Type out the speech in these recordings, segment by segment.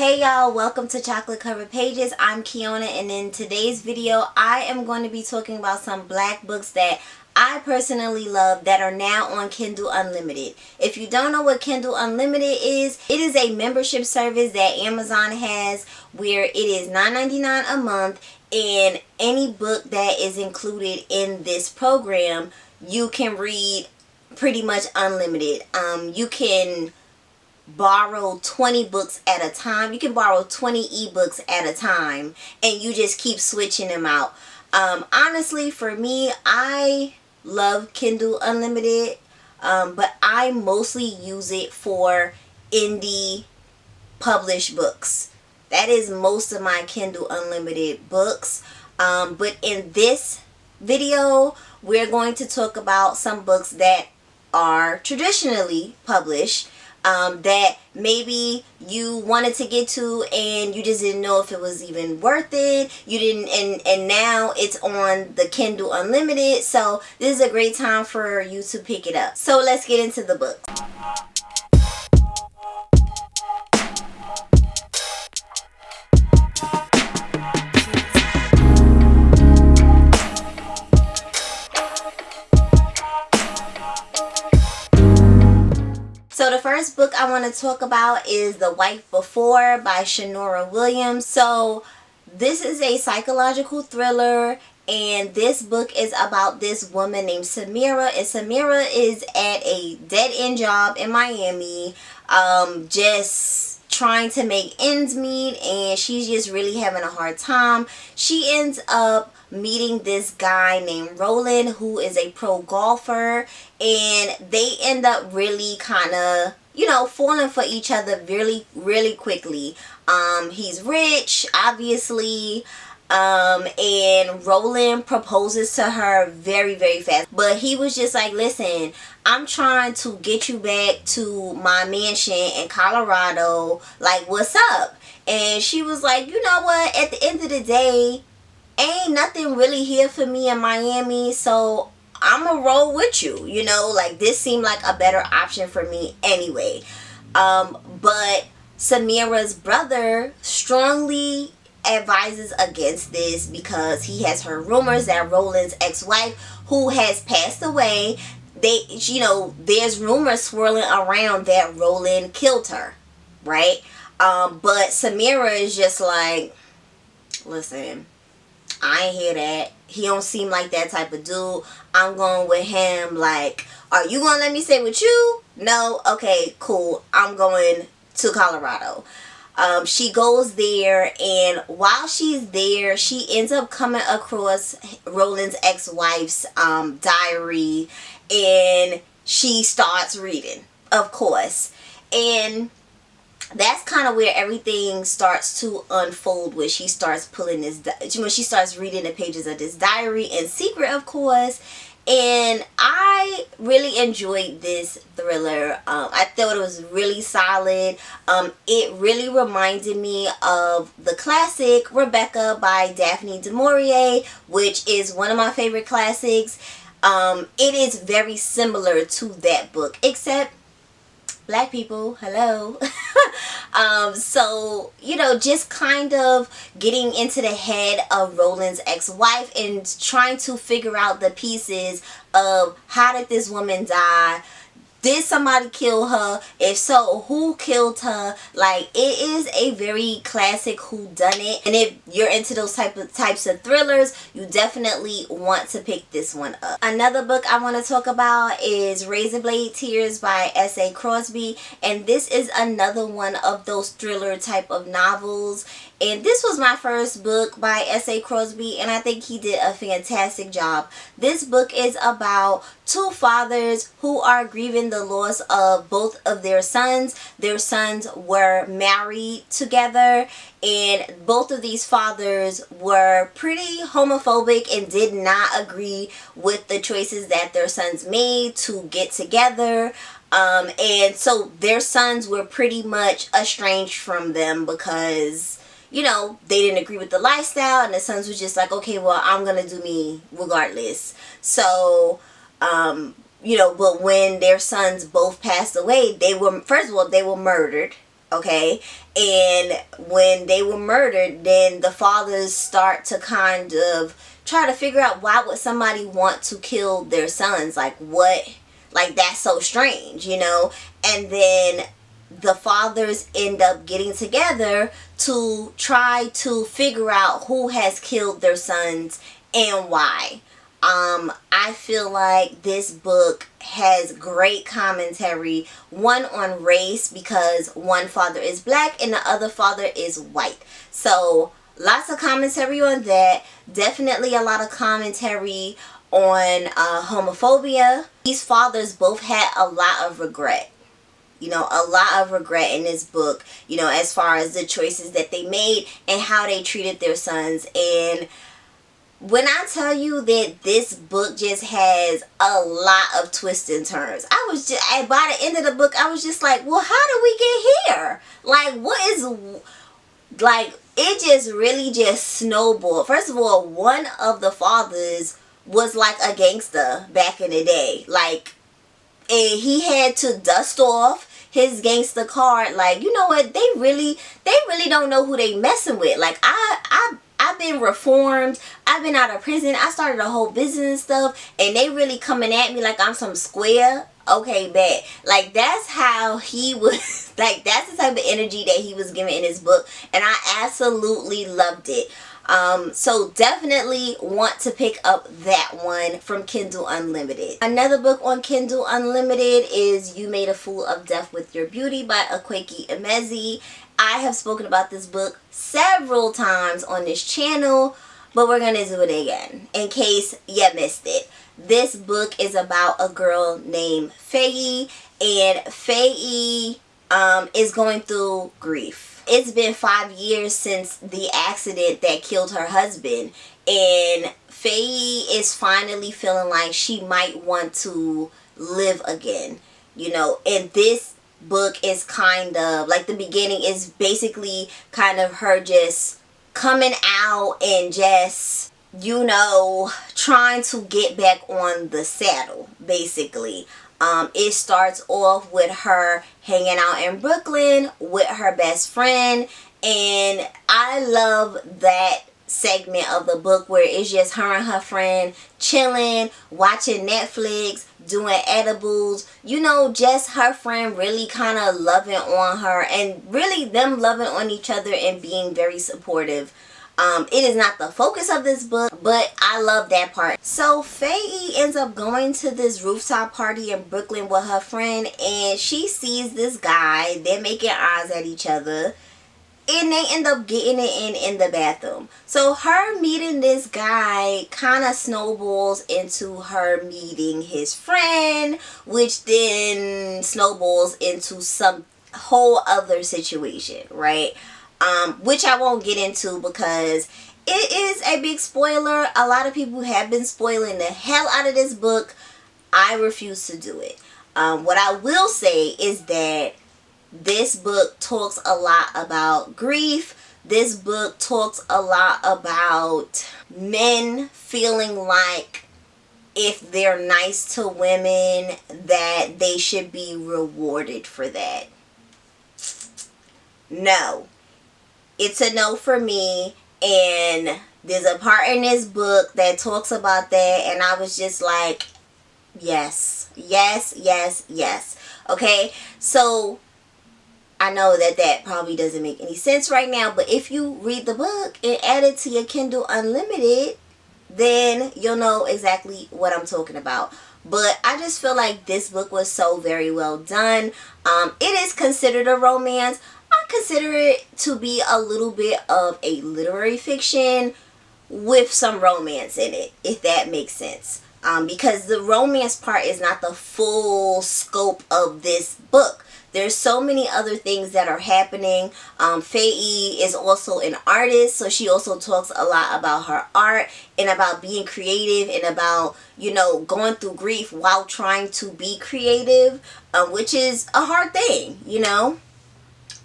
Hey y'all, welcome to Chocolate Covered Pages. I'm Kiona, and in today's video I am going to be talking about some black books that I personally love that are now on Kindle Unlimited. If you don't know what Kindle Unlimited is, it is a membership service that Amazon has where it is $9.99 a month, and any book that is included in this program you can read pretty much unlimited. You can borrow 20 books at a time. You can borrow 20 ebooks at a time, and you just keep switching them out. Honestly, for me, I love Kindle Unlimited, but I mostly use it for indie published books. That is most of my Kindle Unlimited books. But in this video, we're going to talk about some books that are traditionally published, that maybe you wanted to get to and you just didn't know if it was even worth it. You didn't, and now it's on the Kindle Unlimited, so this is a great time for you to pick it up. So let's get into the book. So the first book I want to talk about is The Wife Before by Shanora Williams. So this is a psychological thriller, and this book is about this woman named Samira, and Samira is at a dead-end job in Miami, just trying to make ends meet, and she's just really having a hard time. She ends up meeting this guy named Roland, who is a pro golfer, and they end up really kind of, falling for each other really quickly. He's rich, obviously, and Roland proposes to her very fast, but he was just like, listen, I'm trying to get you back to my mansion in Colorado, like, what's up? And she was like, you know what, at the end of the day, ain't nothing really here for me in Miami, so I'ma roll with you, like, this seemed like a better option for me anyway. But Samira's brother strongly advises against this because he has heard rumors that Roland's ex-wife, who has passed away, there's rumors swirling around that Roland killed her, right? But Samira is just like, listen, I ain't hear that. He don't seem like that type of dude. I'm going with him. Like, are you going to let me stay with you? No? Okay, cool. I'm going to Colorado. She goes there, and while she's there, she ends up coming across Roland's ex-wife's diary, and she starts reading, of course. And that's kind of where everything starts to unfold, when she starts pulling when she starts reading the pages of this diary in secret, of course. And I really enjoyed this thriller. I thought it was really solid. It really reminded me of the classic Rebecca by Daphne du Maurier, which is one of my favorite classics. It is very similar to that book, except black people, hello. So, just kind of getting into the head of Roland's ex-wife and trying to figure out the pieces of, how did this woman die? Did somebody kill her? If so, who killed her? Like, it is a very classic whodunit, and if you're into those types of thrillers, you definitely want to pick this one up. Another book I want to talk about is Razor Blade Tears by S.A. Crosby, and this is another one of those thriller type of novels. And this was my first book by S.A. Crosby, and I think he did a fantastic job. This book is about two fathers who are grieving the loss of both of their sons. Their sons were married together, and both of these fathers were pretty homophobic and did not agree with the choices that their sons made to get together. And so their sons were pretty much estranged from them because they didn't agree with the lifestyle, and the sons was just like, okay, well, I'm gonna do me regardless. So but when their sons both passed away, they were, first of all, they were murdered. okay? And when they were murdered, then the fathers start to kind of try to figure out, why would somebody want to kill their sons? Like, what? Like, that's so strange, you know? And then the fathers end up getting together to try to figure out who has killed their sons and why. I feel like this book has great commentary, one on race, because one father is black and the other father is white. So lots of commentary on that. Definitely a lot of commentary on homophobia. These fathers both had a lot of regret. You know, a lot of regret in this book, you know, as far as the choices that they made and how they treated their sons. And when I tell you that this book just has a lot of twists and turns, I was just, by the end of the book, I was just like, well, how did we get here? Like, what is, like, it just really just snowballed. First of all, one of the fathers was like a gangster back in the day. Like, and he had to dust off his gangster card. Like, you know what, they really don't know who they messing with. Like, I've been reformed. I've been out of prison. I started a whole business and stuff, and they really coming at me like I'm some square. Okay, bet. Like, that's how he was. Like, that's the type of energy that he was giving in his book, and I absolutely loved it. So definitely want to pick up that one from Kindle Unlimited. Another book on Kindle Unlimited is You Made a Fool of Death with Your Beauty by Akwaeke Emezi. I have spoken about this book several times on this channel, but we're going to do it again in case you missed it. This book is about a girl named Faye, and Faye is going through grief. It's been 5 years since the accident that killed her husband, and Faye is finally feeling like she might want to live again, you know. And this book is kind of like, the beginning is basically kind of her just coming out and just, you know, trying to get back on the saddle, basically. It starts off with her hanging out in Brooklyn with her best friend, and I love that segment of the book where it's just her and her friend chilling, watching Netflix, doing edibles, you know, just her friend really kind of loving on her, and really them loving on each other and being very supportive. It is not the focus of this book, but I love that part. So Faye ends up going to this rooftop party in Brooklyn with her friend, and she sees this guy. They're making eyes at each other, and they end up getting it in the bathroom. So her meeting this guy kind of snowballs into her meeting his friend, which then snowballs into some whole other situation, right? Which I won't get into because it is a big spoiler. A lot of people have been spoiling the hell out of this book. I refuse to do it. What I will say is that this book talks a lot about grief. This book talks a lot about men feeling like if they're nice to women that they should be rewarded for that. No. It's a no for me, and there's a part in this book that talks about that, and I was just like, yes, yes, yes, yes. Okay, so I know that that probably doesn't make any sense right now, but if you read the book and add it to your Kindle Unlimited, then you'll know exactly what I'm talking about. But I just feel like this book was so very well done. It is considered a romance. I consider it to be a little bit of a literary fiction with some romance in it, if that makes sense. Because the romance part is not the full scope of this book. There's so many other things that are happening. Faye is also an artist, so she also talks a lot about her art and about being creative and about, you know, going through grief while trying to be creative, which is a hard thing, you know.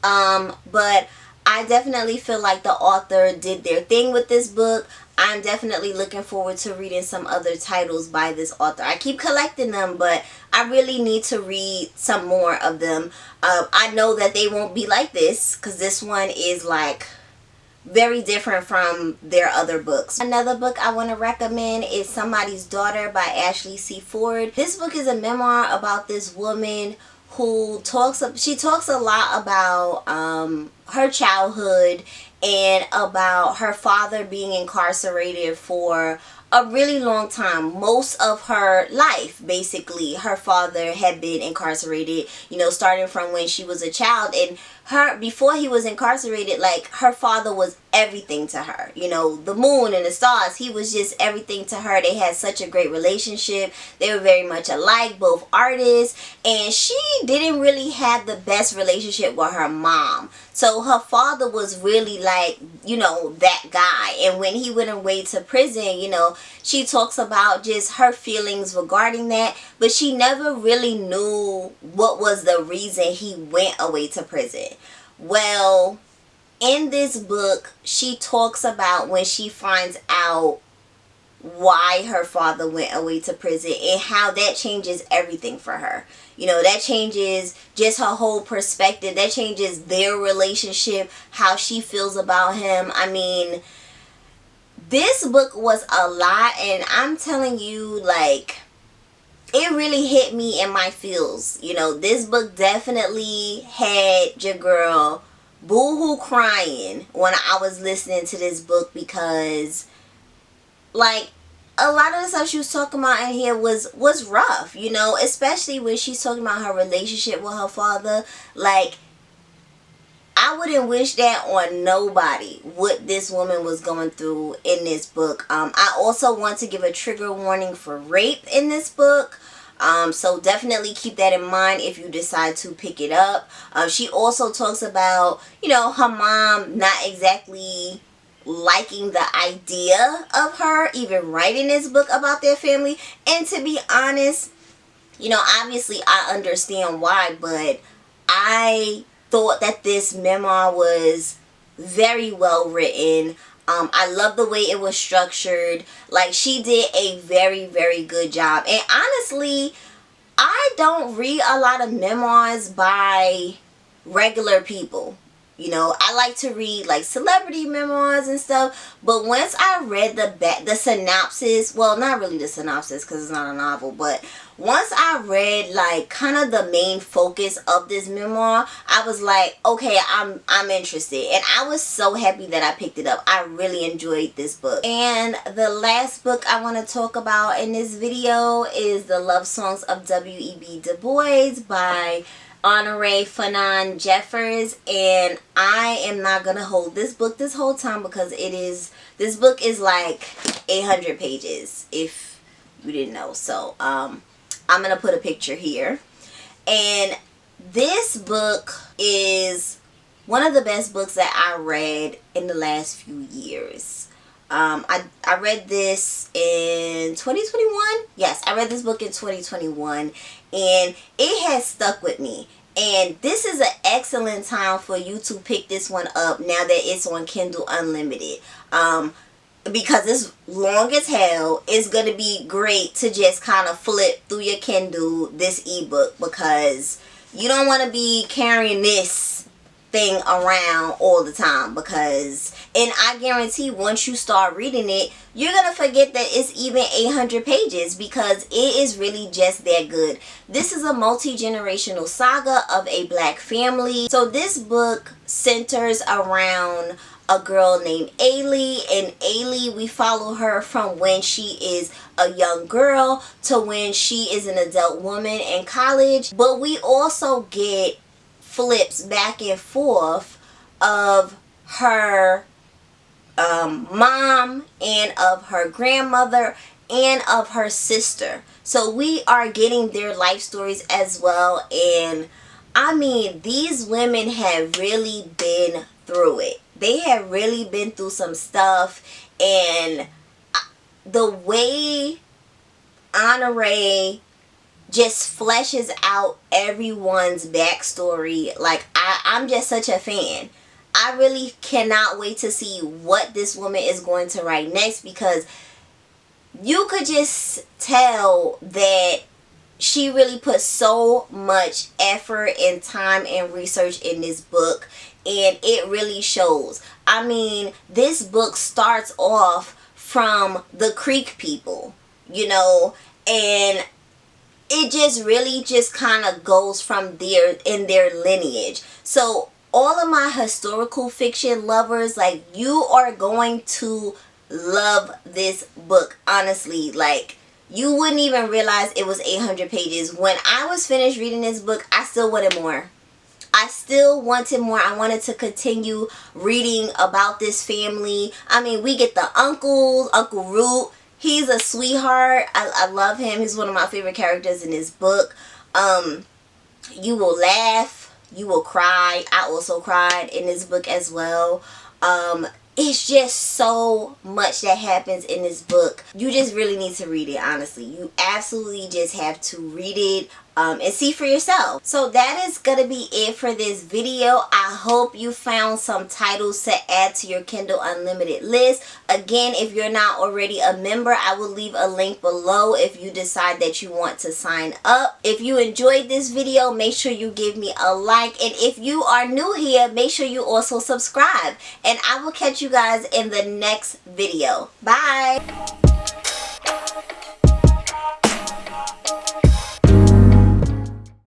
But I definitely feel like the author did their thing with this book. I'm definitely looking forward to reading some other titles by this author. I keep collecting them, but I really need to read some more of them. I know that they won't be like this, because this one is like very different from their other books. Another book I want to recommend is Somebody's Daughter by Ashley C. Ford. This book is a memoir about this woman who talks a lot about her childhood and about her father being incarcerated for a really long time. Most of her life, basically, her father had been incarcerated, you know, starting from when she was a child. And before he was incarcerated, like, her father was everything to her. You know, the moon and the stars, he was just everything to her. They had such a great relationship. They were very much alike, both artists. And she didn't really have the best relationship with her mom. So her father was really like, you know, that guy. And when he went away to prison, you know, she talks about just her feelings regarding that. But she never really knew what was the reason he went away to prison. Well, in this book, she talks about when she finds out why her father went away to prison and how that changes everything for her. You know, that changes just her whole perspective. That changes their relationship, how she feels about him. I mean, this book was a lot, and I'm telling you, like, it really hit me in my feels. You know, this book definitely had your girl boo-hoo crying when I was listening to this book, because, like, a lot of the stuff she was talking about in here was rough, you know, especially when she's talking about her relationship with her father. Like, I wouldn't wish that on nobody, what this woman was going through in this book. I also want to give a trigger warning for rape in this book. So definitely keep that in mind if you decide to pick it up. She also talks about, you know, her mom not exactly liking the idea of her even writing this book about their family. And to be honest, you know, obviously I understand why, but I thought that this memoir was very well written. I love the way it was structured. Like, she did a very, very good job. And honestly, I don't read a lot of memoirs by regular people. You know, I like to read like celebrity memoirs and stuff. But once I read the synopsis, well, not really the synopsis because it's not a novel, but once I read like kind of the main focus of this memoir, I was like, okay, I'm interested. And I was so happy that I picked it up. I really enjoyed this book. And the last book I want to talk about in this video is The Love Songs of W.E.B. Dubois by Honoree Fanonne Jeffers. And I am not gonna hold this book this whole time because this book is like 800 pages if you didn't know. So I'm gonna put a picture here. And this book is one of the best books that I read in the last few years. I read this in 2021. Yes, I read this book in 2021, and it has stuck with me. And this is an excellent time for you to pick this one up now that it's on Kindle Unlimited. Because it's long as hell. It's going to be great to just kind of flip through your Kindle, this ebook, because you don't want to be carrying this thing around all the time, because, and I guarantee once you start reading it, you're gonna forget that it's even 800 pages, because it is really just that good. This is a multi-generational saga of a black family. So this book centers around a girl named Ailey, and Ailey, we follow her from when she is a young girl to when she is an adult woman in college. But we also get flips back and forth of her mom and of her grandmother and of her sister. So we are getting their life stories as well. And I mean, these women have really been through it. They have really been through some stuff. And the way Honoree just fleshes out everyone's backstory, like I'm just such a fan. I really cannot wait to see what this woman is going to write next, because you could just tell that she really put so much effort and time and research in this book, and it really shows. I mean, this book starts off from the Creek people, you know, and it just really just kind of goes from there in their lineage. So all of my historical fiction lovers, like, you are going to love this book, honestly. Like, you wouldn't even realize it was 800 pages. When I was finished reading this book, I still wanted more. I still wanted more. I wanted to continue reading about this family. I mean, we get the uncles, Uncle Root. He's a sweetheart. I love him. He's one of my favorite characters in this book. You will laugh. You will cry. I also cried in this book as well. It's just so much that happens in this book. You just really need to read it, honestly. You absolutely just have to read it and see for yourself. So that is gonna be it for this video. I hope you found some titles to add to your Kindle Unlimited list. Again, if you're not already a member, I will leave a link below if you decide that you want to sign up. If you enjoyed this video, make sure you give me a like, and if you are new here, make sure you also subscribe, and I will catch you guys in the next video. Bye.